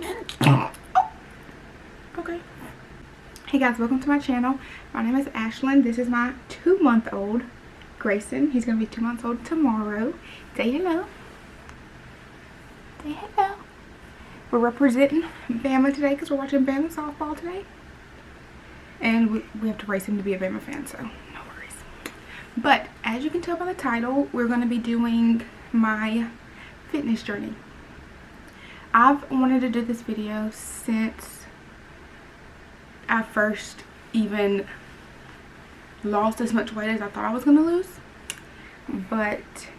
Okay. Hey guys, welcome to my channel. My name is Ashlyn. This is my 2-month-old Grayson. He's gonna be 2 months old tomorrow. Say hello. Say hello. We're representing Bama today because we're watching Bama softball today. And we have to race him to be a Bama fan, so no worries. But as you can tell by the title, we're gonna be doing my fitness journey. I've wanted to do this video since I first even lost as much weight as I thought I was going to lose. But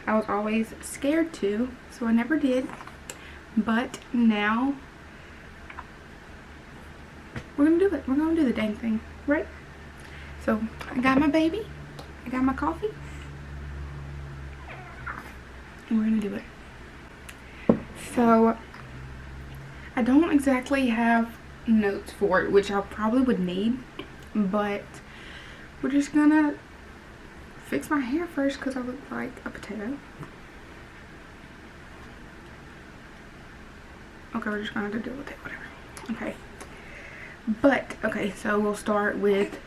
I was always scared to, so I never did. But now we're going to do it. We're going to do the dang thing, right? So I got my baby. I got my coffee. And we're going to do it. So I don't exactly have notes for it, which I probably would need, but we're just gonna fix my hair first because I look like a potato. Okay, we're just gonna have to deal with it, whatever. Okay, but okay, so we'll start with,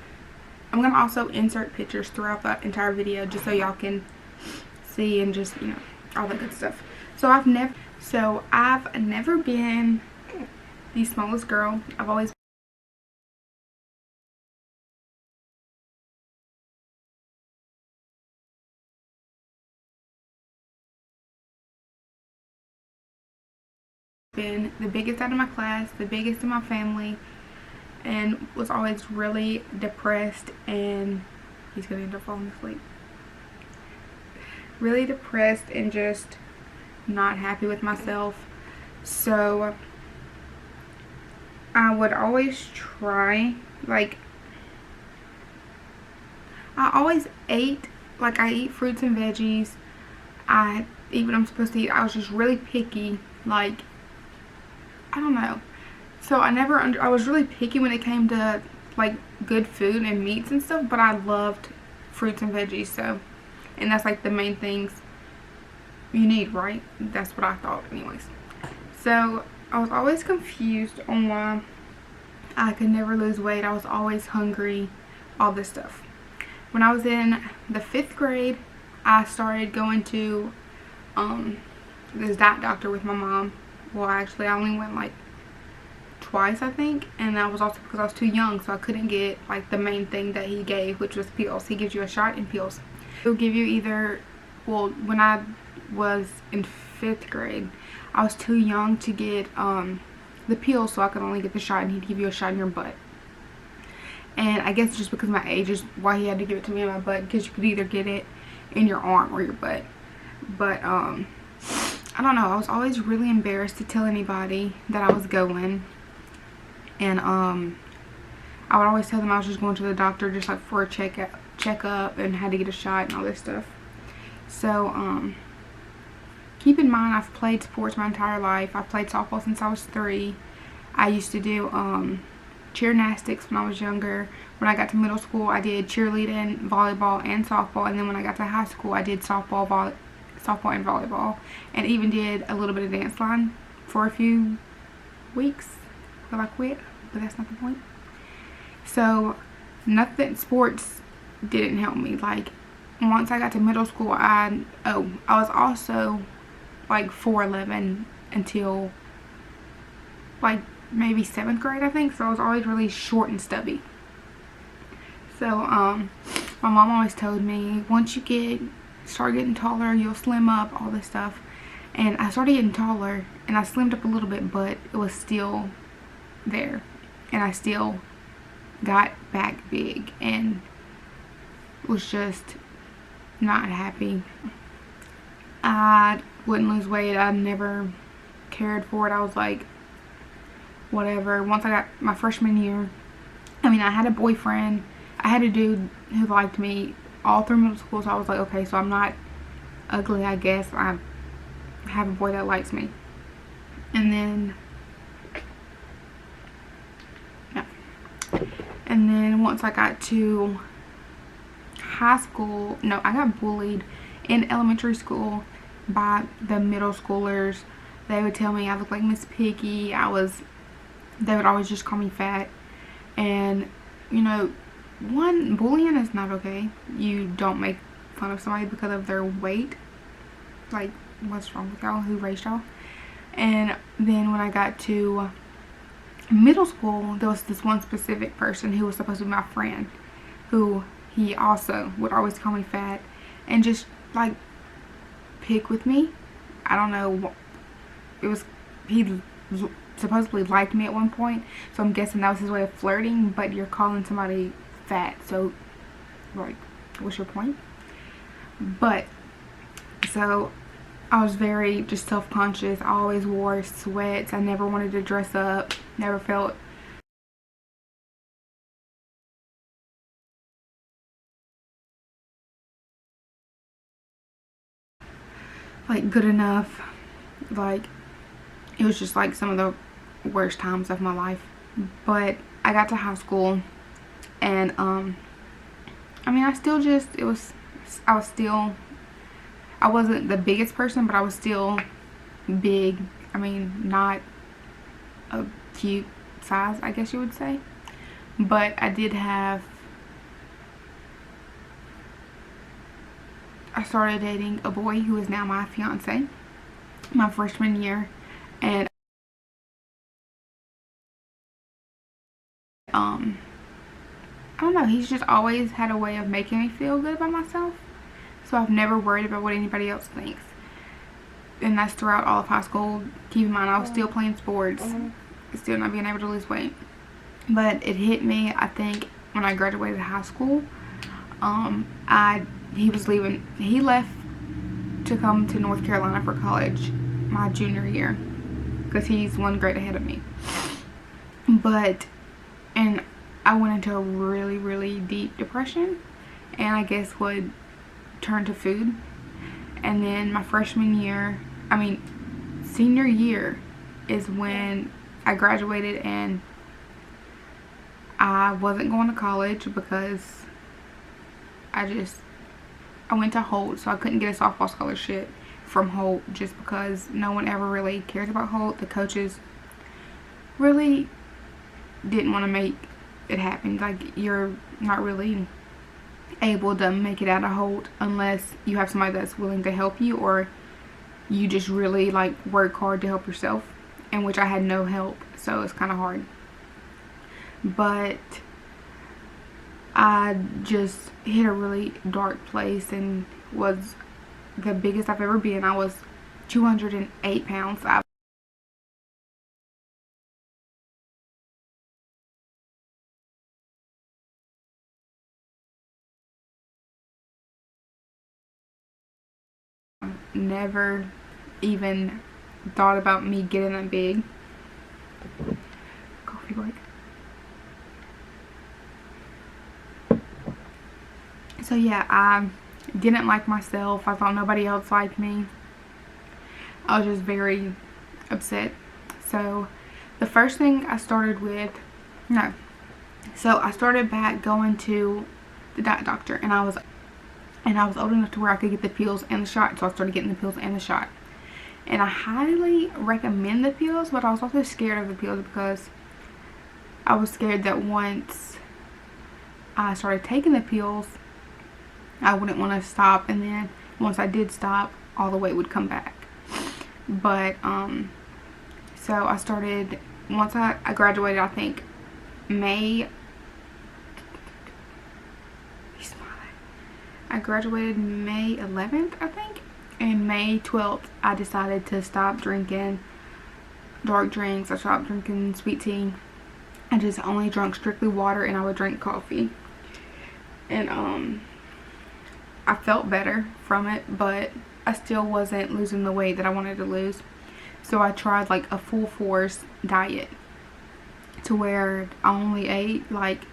I'm gonna also insert pictures throughout the entire video just so y'all can see and just, you know, all that good stuff. So I've never been the smallest girl. I've always been the biggest out of my class, the biggest in my family, and was always really depressed, and he's gonna end up falling asleep. Really depressed and just not happy with myself. So I would always try, like, I always ate, like, I eat fruits and veggies. I eat what I'm supposed to eat. I was just really picky, like, I don't know. So I was really picky when it came to, like, good food and meats and stuff, but I loved fruits and veggies, so, and that's, like, the main things you need, right? That's what I thought anyways. So I was always confused on why I could never lose weight. I was always hungry, all this stuff. When I was in the 5th grade, I started going to this diet doctor with my mom. Well, actually I only went like twice, I think, and that was also because I was too young, so I couldn't get like the main thing that he gave, which was pills. He gives you a shot and pills. He'll give you either, well, when I was in 5th grade, I was too young to get the pills, so I could only get the shot, and he'd give you a shot in your butt. And I guess just because of my age is why he had to give it to me in my butt, because you could either get it in your arm or your butt. But I don't know, I was always really embarrassed to tell anybody that I was going, and I would always tell them I was just going to the doctor just like for a checkup and had to get a shot and all this stuff. So keep in mind, I've played sports my entire life. I've played softball since I was 3. I used to do cheernastics when I was younger. When I got to middle school, I did cheerleading, volleyball, and softball. And then when I got to high school, I did softball and volleyball. And even did a little bit of dance line for a few weeks. Till I quit, but that's not the point. So nothing, sports didn't help me. Like, once I got to middle school, I was also like 4'11" until like maybe 7th grade, I think. So I was always really short and stubby. So my mom always told me, once you start getting taller, you'll slim up, all this stuff. And I started getting taller and I slimmed up a little bit, but it was still there, and I still got back big and was just not happy. I wouldn't lose weight. I never cared for it. I was like, whatever. Once I got my freshman year, I mean, I had a boyfriend. I had a dude who liked me all through middle school, so I was like, okay, so I'm not ugly, I guess. I have a boy that likes me. And then once I got to high school, no, I got bullied in elementary school by the middle schoolers they would tell me I looked like Miss Piggy. They would always just call me fat. And, you know, one, bullying is not okay. You don't make fun of somebody because of their weight. Like, what's wrong with y'all? Who raised y'all? And then when I got to middle school, there was this one specific person who was supposed to be my friend, who he also would always call me fat and just like pick with me. I don't know, it was, he supposedly liked me at one point, so I'm guessing that was his way of flirting. But you're calling somebody fat, so like, what's your point? But so I was very just self-conscious. I always wore sweats. I never wanted to dress up. Never felt like good enough. Like, it was just like some of the worst times of my life. But I got to high school, and I mean, I wasn't the biggest person, but I was still big. I mean, not a cute size, I guess you would say. But I started dating a boy who is now my fiance my freshman year. And I don't know, he's just always had a way of making me feel good about myself. So I've never worried about what anybody else thinks. And that's throughout all of high school. Keep in mind, I was still playing sports, still not being able to lose weight. But it hit me, I think, when I graduated high school. He left to come to North Carolina for college my junior year, because he's one grade ahead of me. And I went into a really, really deep depression, and I guess would turn to food. And then my senior year is when I graduated, and I wasn't going to college because I went to Holt, so I couldn't get a softball scholarship from Holt just because no one ever really cares about Holt. The coaches really didn't want to make it happen. Like, you're not really able to make it out of Holt unless you have somebody that's willing to help you, or you just really like work hard to help yourself, in which I had no help, so it's kind of hard. But I just hit a really dark place and was the biggest I've ever been. I was 208 pounds. I've never even thought about me getting that big. Coffee break. So yeah, I didn't like myself. I thought nobody else liked me. I was just very upset. So the first thing I started I started back going to the diet doctor, and I was old enough to where I could get the pills and the shot, so I started getting the pills and the shot. And I highly recommend the pills, but I was also scared of the pills because I was scared that once I started taking the pills, I wouldn't want to stop, and then once I did stop, all the weight would come back. But so I started, once I graduated, I think I graduated May 11th, I think. And May 12th, I decided to stop drinking dark drinks. I stopped drinking sweet tea. I just only drank strictly water, and I would drink coffee. And I felt better from it, but I still wasn't losing the weight that I wanted to lose. So I tried like a full force diet, to where I only ate like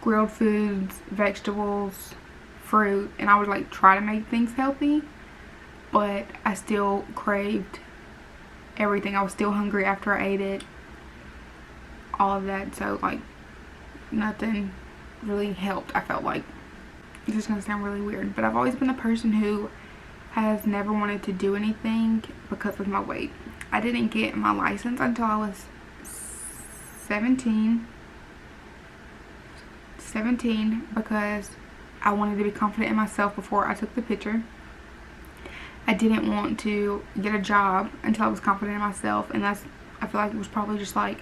grilled foods, vegetables, fruit, and I would like try to make things healthy, but I still craved everything. I was still hungry after I ate it, all of that. So like nothing really helped. I felt like, it's just gonna sound really weird, but I've always been a person who has never wanted to do anything because of my weight. I didn't get my license until I was 17 because I wanted to be confident in myself before I took the picture. I didn't want to get a job until I was confident in myself, and I feel like it was probably just like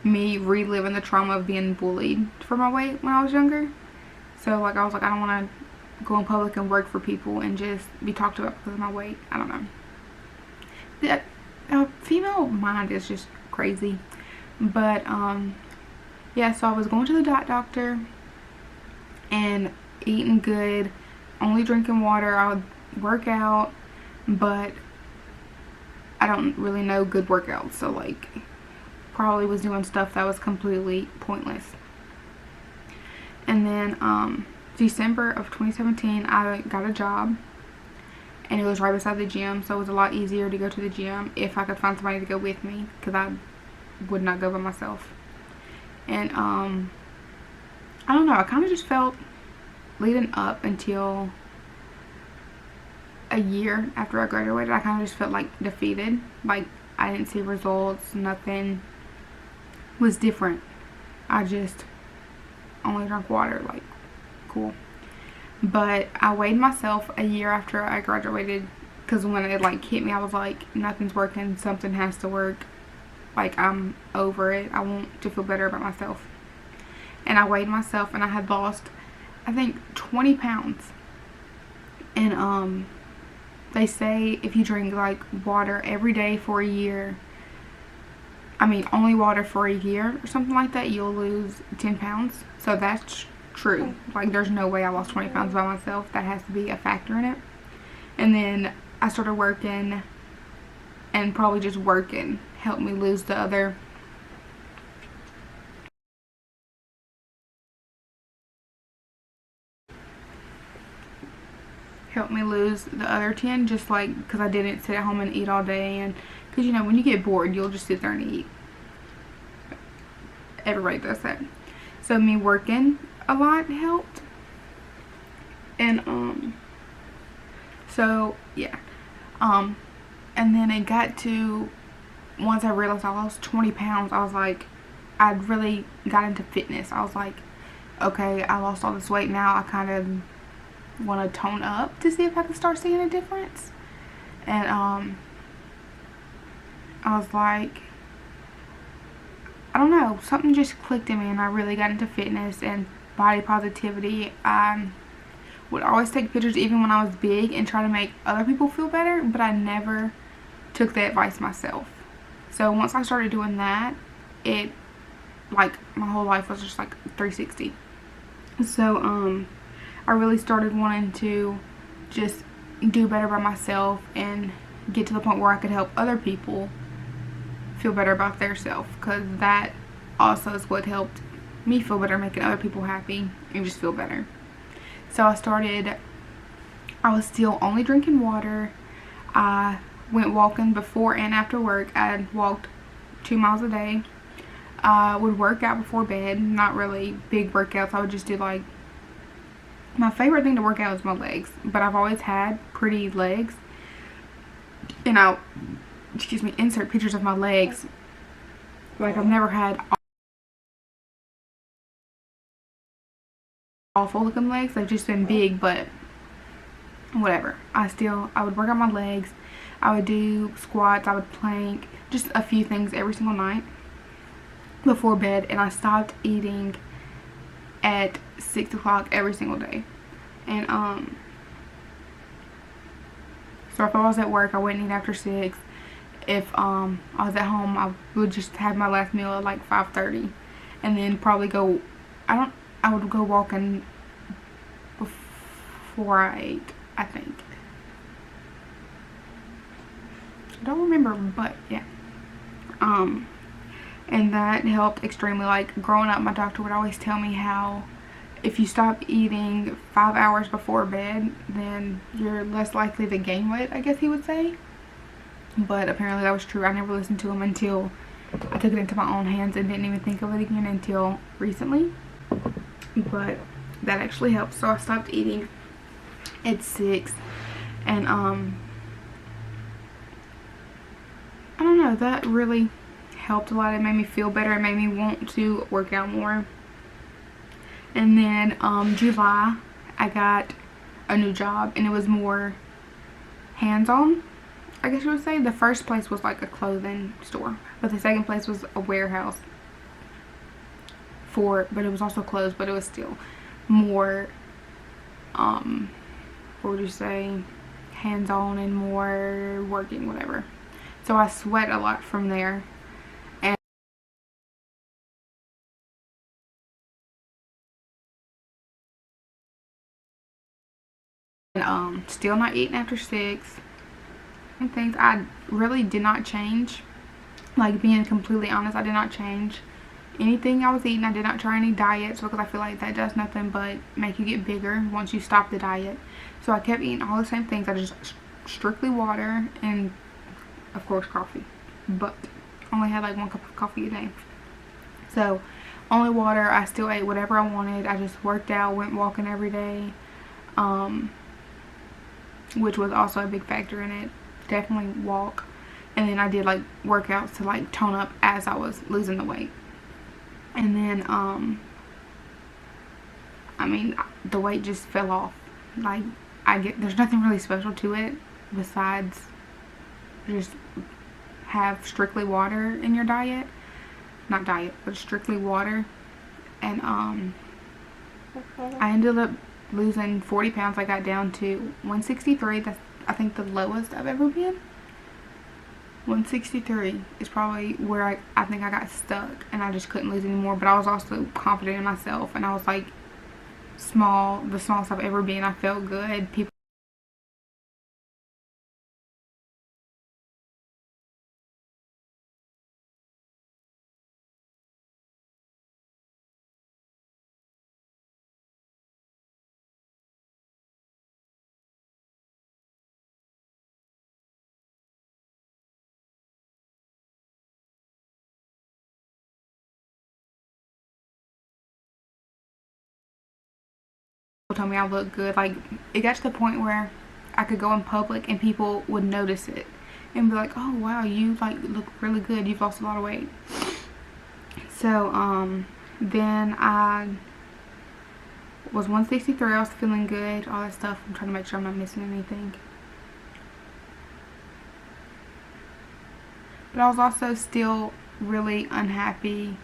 me reliving the trauma of being bullied for my weight when I was younger. So like I was like, I don't want to go in public and work for people and just be talked about because of my weight. I don't know. The female mind is just crazy. But yeah, so I was going to the doctor and eating good, only drinking water. I would work out, but I don't really know good workouts, so like probably was doing stuff that was completely pointless. And then December of 2017 I got a job, and it was right beside the gym, so it was a lot easier to go to the gym if I could find somebody to go with me, because I would not go by myself. And I don't know, I kind of just felt leading up until a year after I graduated, I kind of just felt like defeated. Like I didn't see results, nothing was different. I just only drank water, like cool. But I weighed myself a year after I graduated, because when it like hit me, I was like, nothing's working, something has to work. Like I'm over it, I want to feel better about myself. And I weighed myself, and I had lost, I think, 20 pounds. And they say if you drink like water every day for a year, I mean only water for a year or something like that, you'll lose 10 pounds. So that's true. Like there's no way I lost 20 pounds by myself. That has to be a factor in it. And then I started working, and probably just working helped me lose the other helped me lose the other 10, just like because I didn't sit at home and eat all day. And because you know, when you get bored, you'll just sit there and eat. Everybody does that. So me working a lot helped. And so yeah, and then it got to, once I realized I lost 20 pounds, I was like, I'd really got into fitness. I was like, okay, I lost all this weight now, I kind of want to tone up to see if I can start seeing a difference. And I was like, I don't know, something just clicked in me, and I really got into fitness and body positivity. I would always take pictures even when I was big and try to make other people feel better, but I never took the advice myself. So once I started doing that, it, like, my whole life was just like 360. So I really started wanting to just do better by myself and get to the point where I could help other people feel better about their self, because that also is what helped me feel better, making other people happy and just feel better. So I was still only drinking water. I went walking before and after work. I walked 2 miles a day. I would work out before bed, not really big workouts. I would just do like, my favorite thing to work out is my legs, but I've always had pretty legs, and I'll, insert pictures of my legs. Like I've never had awful looking legs, they've just been big, but whatever. I would work out my legs, I would do squats, I would plank, just a few things every single night before bed. And I stopped eating at 6 o'clock every single day. And so if I was at work, I wouldn't eat after 6. If I was at home, I would just have my last meal at like 5:30, and then probably go, I would go walking before I ate, I think. I don't remember, but yeah. And that helped extremely. Like growing up, my doctor would always tell me how if you stop eating 5 hours before bed, then you're less likely to gain weight, I guess he would say. But apparently that was true. I never listened to him until I took it into my own hands and didn't even think of it again until recently. But that actually helped. So I stopped eating at 6, and I don't know, that really helped a lot. It made me feel better. It made me want to work out more. And then July, I got a new job, and it was more hands-on, I guess you would say. The first place was like a clothing store, but the second place was a warehouse but it was also closed, but it was still more, what would you say, hands-on and more working, whatever. So I sweat a lot from there. And still not eating after 6. And things I really did not change. Like, being completely honest, I did not change anything I was eating. I did not try any diets because I feel like that does nothing but make you get bigger once you stop the diet. So I kept eating all the same things. I just strictly water and, of course, coffee. But only had like 1 cup of coffee a day. So only water. I still ate whatever I wanted. I just worked out, went walking every day, which was also a big factor in it. Definitely walk. And then I did like workouts to like tone up as I was losing the weight. And then I mean, the weight just fell off. Like, there's nothing really special to it besides just have strictly water in your diet. Not diet, but strictly water. And I ended up losing 40 pounds. I got down to 163. That's, I think, the lowest I've ever been. 163 is probably where I think I got stuck, and I just couldn't lose anymore. But I was also confident in myself, and I was like the smallest I've ever been. I felt good. People told me I looked good. Like, it got to the point where I could go in public and people would notice it and be like, oh wow, you like look really good, you've lost a lot of weight. So then I was 163. I was feeling good, all that stuff. I'm trying to make sure I'm not missing anything. But I was also still really unhappy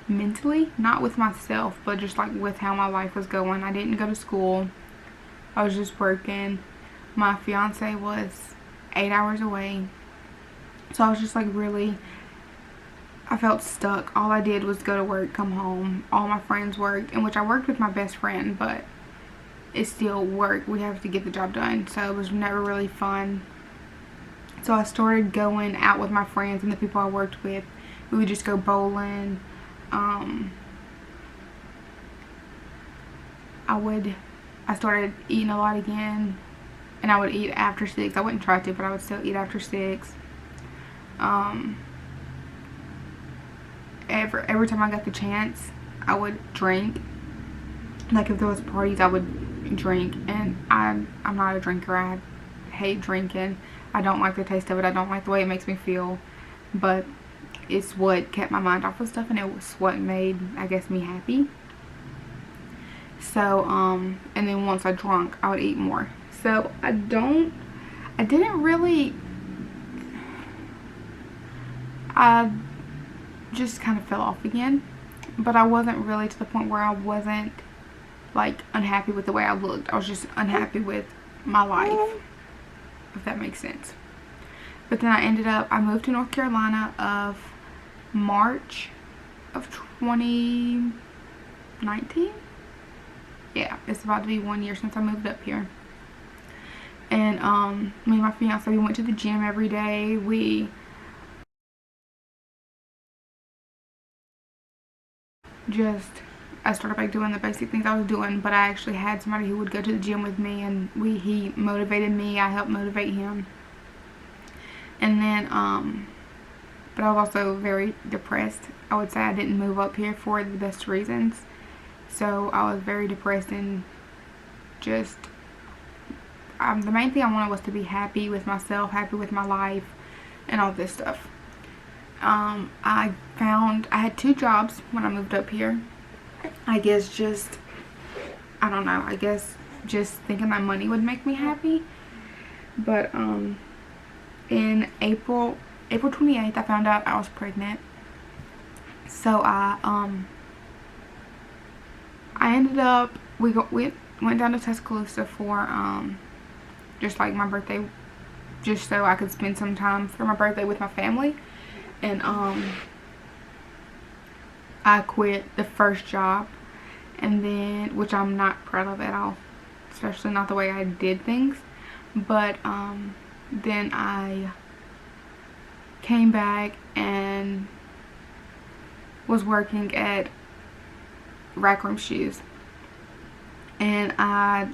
mentally, not with myself, but just like with how my life was going. I didn't go to school. I was just working. My fiance was 8 hours away. So I was just like really, I felt stuck. All I did was go to work, come home. All my friends worked, in which I worked with my best friend, but it's still work. We have to get the job done. So it was never really fun. So I started going out with my friends and the people I worked with. We would just go bowling. I started eating a lot again, and I would eat after 6. I wouldn't try to, but I would still eat after 6. Every time I got the chance, I would drink. Like, if there was parties, I would drink, and I'm not a drinker. I hate drinking. I don't like the taste of it. I don't like the way it makes me feel, but it's what kept my mind off of stuff, and it was what made, I guess, me happy. So, and then once I drunk, I would eat more. So, I just kind of fell off again. But I wasn't really to the point where I wasn't, like, unhappy with the way I looked. I was just unhappy with my life, if that makes sense. But then I moved to North Carolina of March of 2019. Yeah, it's about to be 1 year since I moved up here. And me and my fiance, we went to the gym every day. I started back doing the basic things I was doing, but I actually had somebody who would go to the gym with me, and he motivated me. I helped motivate him. And then but I was also very depressed. I would say I didn't move up here for the best reasons. So I was very depressed, and just the main thing I wanted was to be happy with myself, happy with my life. and all this stuff. I had 2 jobs when I moved up here. I guess just, I don't know, I guess just thinking that money would make me happy. But in April 28th, I found out I was pregnant. So I ended up, we went down to Tuscaloosa for just like my birthday, just so I could spend some time for my birthday with my family. And I quit the first job, and then, which I'm not proud of at all, especially not the way I did things. But then I came back and was working at Rack Room Shoes, and I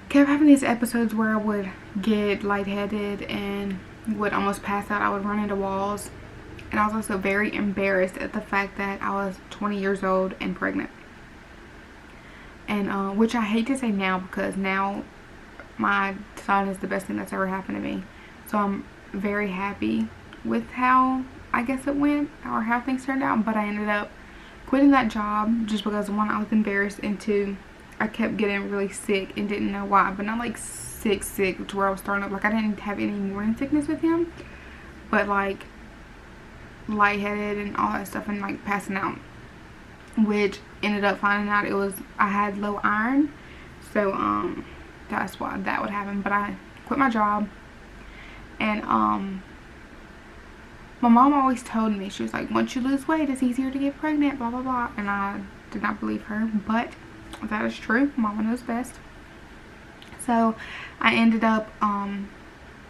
kept having these episodes where I would get lightheaded and would almost pass out. I would run into walls, and I was also very embarrassed at the fact that I was 20 years old and pregnant. And which I hate to say now, because now my son is the best thing that's ever happened to me. So I'm very happy with how, I guess, it went, or how things turned out. But I ended up quitting that job just because, one, I was embarrassed, and 2, I kept getting really sick and didn't know why. But not like sick to where I was throwing up. Like, I didn't have any morning sickness with him, but like lightheaded and all that stuff, and like passing out, which ended up finding out I had low iron. So that's why that would happen. But I quit my job, and my mom always told me, she was like, once you lose weight, it's easier to get pregnant, blah blah blah. And I did not believe her, but that is true. Mama knows best. So I ended up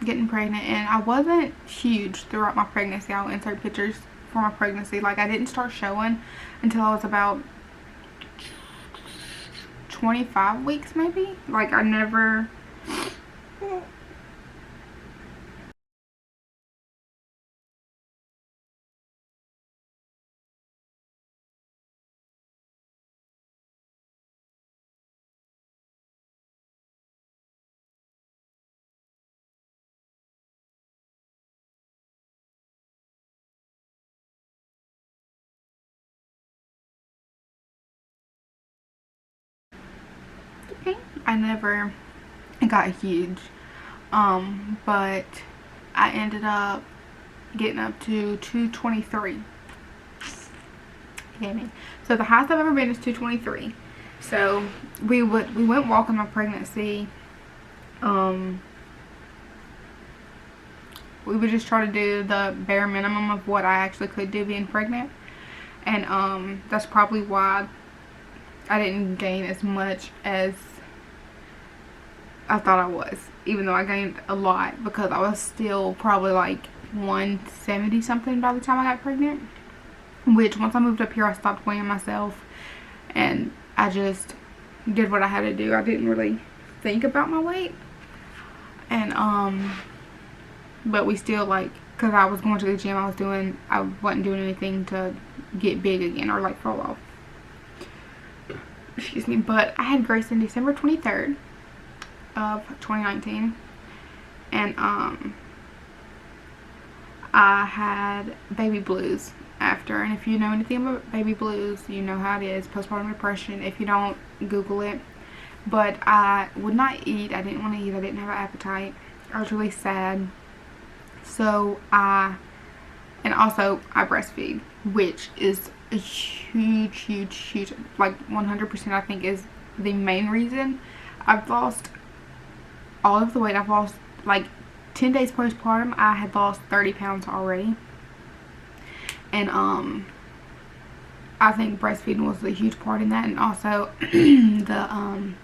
getting pregnant, and I wasn't huge throughout my pregnancy. I'll insert pictures for my pregnancy. Like, I didn't start showing until I was about 25 weeks maybe. Like, I never got huge. But I ended up getting up to 223. So the highest I've ever been is 223. So we went walking my pregnancy. We would just try to do the bare minimum of what I actually could do being pregnant. And that's probably why I didn't gain as much as I thought I was, even though I gained a lot, because I was still probably like 170 something by the time I got pregnant. Which, once I moved up here, I stopped weighing myself, and I just did what I had to do. I didn't really think about my weight. And but we still, like, because I was going to the gym, I wasn't doing anything to get big again or like fall off. Excuse me. But I had Grace in December 23rd of 2019, and I had baby blues after. And if you know anything about baby blues, you know how it is, postpartum depression. If you don't, Google it. But I would not eat. I didn't want to eat. I didn't have an appetite. I was really sad. So and also I breastfeed, which is a huge, like 100% I think is the main reason I've lost all of the weight. I've lost, like, 10 days postpartum, I had lost 30 pounds already. And I think breastfeeding was a huge part in that, and also the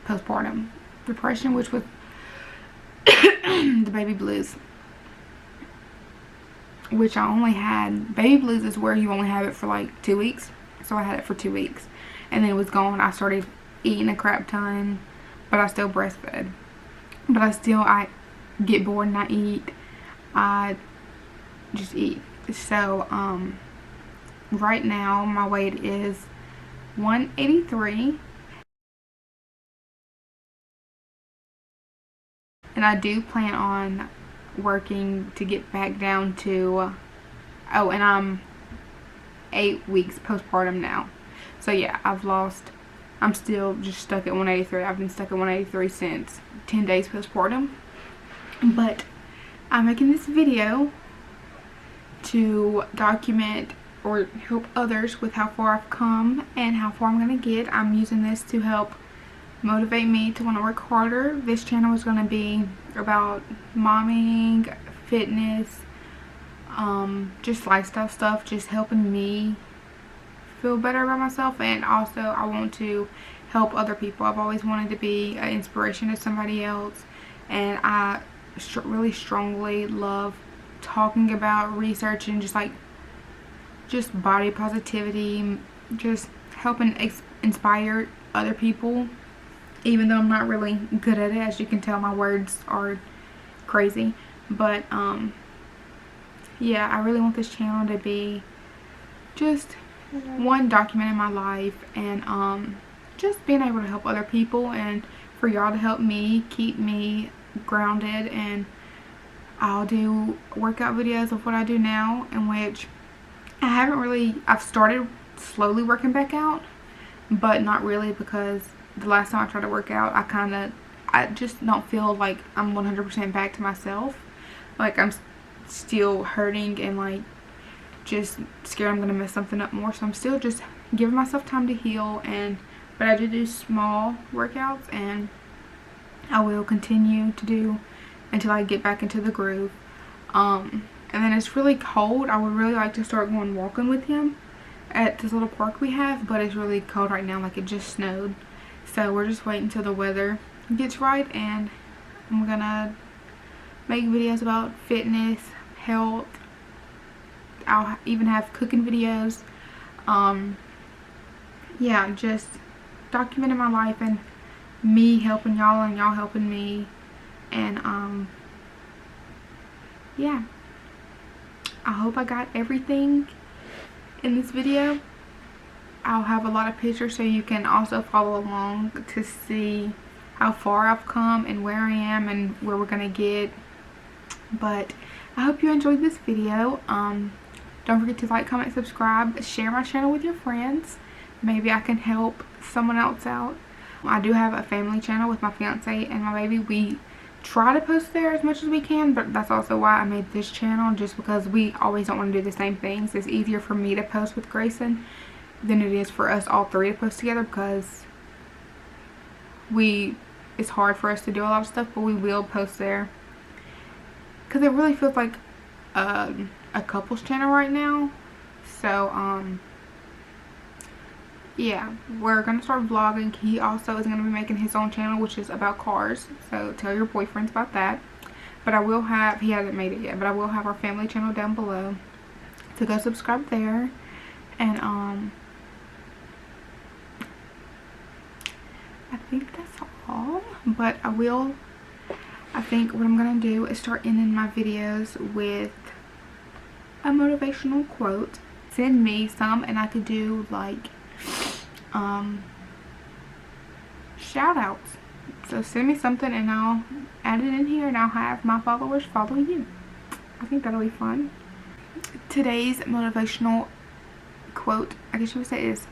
postpartum depression, which was the baby blues, which I only had. Baby blues is where you only have it for like 2 weeks, so I had it for 2 weeks, and then it was gone. I started eating a crap ton, but I still breastfed. But I get bored and I eat. I just eat. So right now my weight is 183, and I do plan on working to get back down to, oh, and I'm 8 weeks postpartum now. So yeah, I'm still just stuck at 183. I've been stuck at 183 since 10 days postpartum. But I'm making this video to document or help others with how far I've come and how far I'm going to get. I'm using this to help motivate me to want to work harder. This channel is going to be about momming, fitness, just lifestyle stuff, just helping me feel better about myself, and also I want to help other people. I've always wanted to be an inspiration to somebody else, and I really strongly love talking about researching just body positivity, just helping inspire other people, even though I'm not really good at it. As you can tell, my words are crazy, but yeah, I really want this channel to be just one, documenting my life, and just being able to help other people, and for y'all to help me keep me grounded. And I'll do workout videos of what I do now, in which I've started slowly working back out, but not really, because the last time I tried to work out, I just don't feel like I'm 100% back to myself. Like, I'm still hurting and like just scared I'm gonna mess something up more, so I'm still just giving myself time to heal. But I do small workouts, and I will continue to do until I get back into the groove. And then it's really cold. I would really like to start going walking with him at this little park we have, but it's really cold right now, like it just snowed. So we're just waiting until the weather gets right, and I'm gonna make videos about fitness, health. I'll even have cooking videos. Yeah, just documenting my life and me helping y'all and y'all helping me. And yeah, I hope I got everything in this video. I'll have a lot of pictures so you can also follow along to see how far I've come and where I am and where we're gonna get. But I hope you enjoyed this video. Don't forget to like, comment, subscribe, share my channel with your friends. Maybe I can help someone else out. I do have a family channel with my fiance and my baby. We try to post there as much as we can, but that's also why I made this channel, just because we always don't want to do the same things. It's easier for me to post with Grayson than it is for us all three to post together, because it's hard for us to do a lot of stuff, but we will post there because it really feels like a couples channel right now. So yeah, we're gonna start vlogging. He also is gonna be making his own channel, which is about cars, so tell your boyfriends about that. But I will have, he hasn't made it yet, but I will have our family channel down below, so go subscribe there. And I think that's all. But I think what I'm gonna do is start ending my videos with a motivational quote. Send me some, and I could do like shout outs. So send me something and I'll add it in here, and I'll have my followers follow you. I think that'll be fun. Today's motivational quote, I guess you would say, is: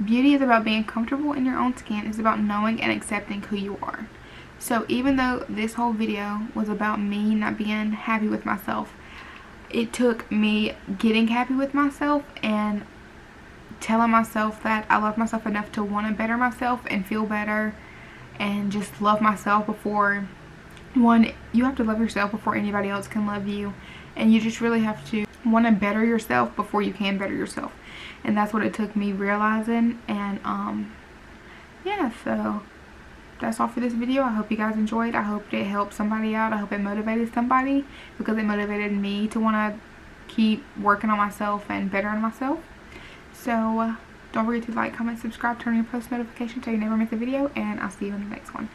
beauty is about being comfortable in your own skin. It's about knowing and accepting who you are. So even though this whole video was about me not being happy with myself, it took me getting happy with myself and telling myself that I love myself enough to want to better myself and feel better and just love myself before you have to love yourself before anybody else can love you, and you just really have to want to better yourself before you can better yourself. And that's what it took me realizing. And yeah, so that's all for this video. I hope you guys enjoyed. I hope it helped somebody out. I hope it motivated somebody, because it motivated me to want to keep working on myself and bettering myself. So don't forget to like, comment, subscribe, turn on your post notifications so you never miss a video, and I'll see you in the next one.